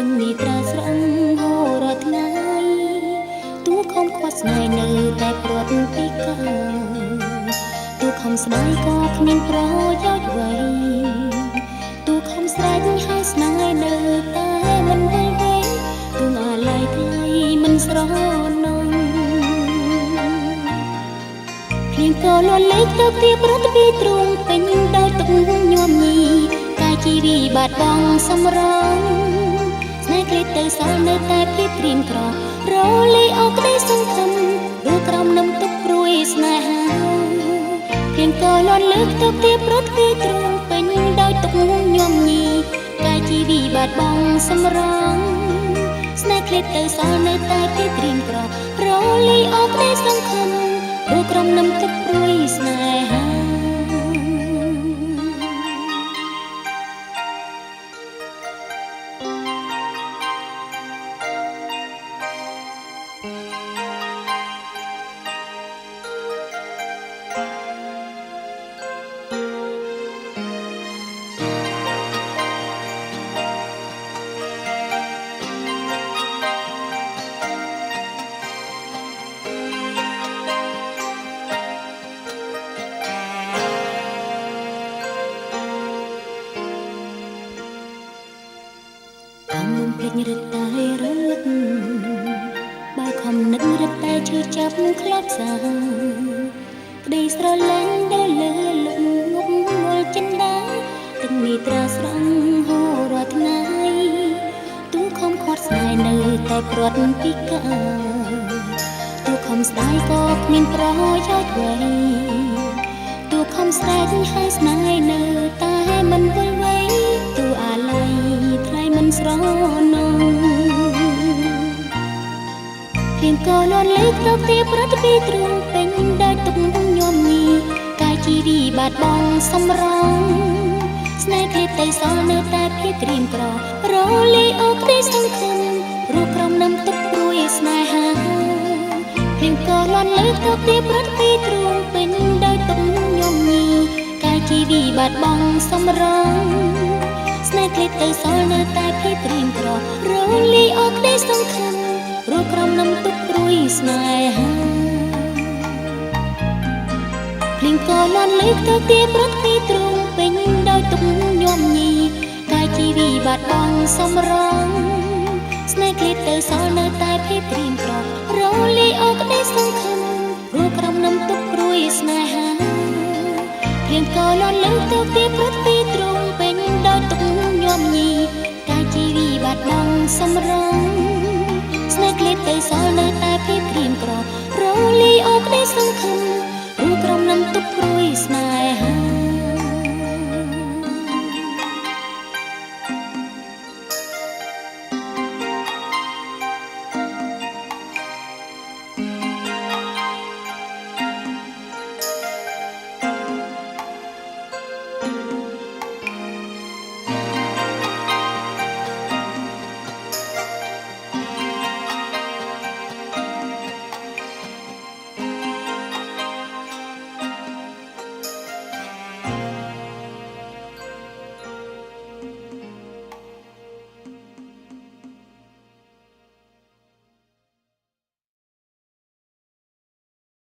từng mi tra sẵn hồ rồi ngay tú không khoát ngày nơi tại bọt tí cờ tú không say có khinh pro gió vậy tú không say hai ngày nơi tại mình vui vẻ tú ngả lại thay mình rõ nông liền có lo lấy tao tiếp rất bi trung tình đau tung nhom nhì tai chi vì bạt bong sông rong nay kể từ sau nơi tai phía tìm cỏ rô lấy ốc đây sông thầm đu crom nằm túc ruồi snai hà liền có lo lấy tao tiếp rất bi trung tình đau tung nhom nhì tai chi vì bạt bong sông rong nay kể từ sau nơi tai phía tìm cỏ rô lấy ốc đây sông thầm đu crom nằm túc ruồi snai hàភ្លេចរត់តែរត់បើខំនឹករត់តែឈឺចាប់ខ្លោចសាក្តីស្រឡាញ់ដែលលើលំងប់ងល់ចិនដាទាំងមីត្រាស្រង់ហូររាល់ថ្ងៃទូខំខាត់ស្នេហ៍នៅតែព្រាត់ពីកាទូខំស្ដាយក៏គ្មានប្រយោជន៍អ្វីទូខំស្រែកឲ្យស្នេហ៍នៅតែមិនវិលវ័យទូអាឡ័យថ្លៃមិនស្រណងព្រៀងក៏លន់លេខទៅទីប្រតិពីទ្រង់ពេញដែលទុកញោមញីកាយជីវីបាត់បង់សម្រងស្នេហ៍គេទៅសល់នៅតែភាពក្រៀមក្ររលាយអស់ក្តីសង្ឃឹមរូបក្រុមនឹងទុកព្រួយស្នេហាព្រៀងក៏លន់លេខទៅទីប្រតិពីទ្រង់ពេញដែលទុកញោមញីកាយជីវីបាត់បង់សម្រងស្នេហ៍គេទៅសល់នៅតែភាពក្រៀមក្ររលាយអស់ក្តីសង្ឃឹមរូបក្រុមនឹងទុកព្រួយស្នេហាភ្លេងក៏លន់លេខទៅទីប្រតិពីទ្រង់ពេញដោយទុកញោមញីកាយជីវីបាត់បង់សម្រងស្នេហ៍គេទៅសល់នៅតែភាពក្រៀមក្ររលាយអស់ក្តីសង្ឃឹមរូបក្រុមនឹងទុកព្រួយស្នេហាភ្លេងក៏លន់លេខទៅទីប្រតិពីទ្រង់ពេញដោយទុកញោមញីកាយជីវីបាត់បង់សម្រងស្នេហ៍គេទៅសល់នៅតែភាពក្រៀមក្ររលាយអស់ក្តីសង្ឃឹមរូបក្រុមនឹងទុកព្រួយស្នេហ៍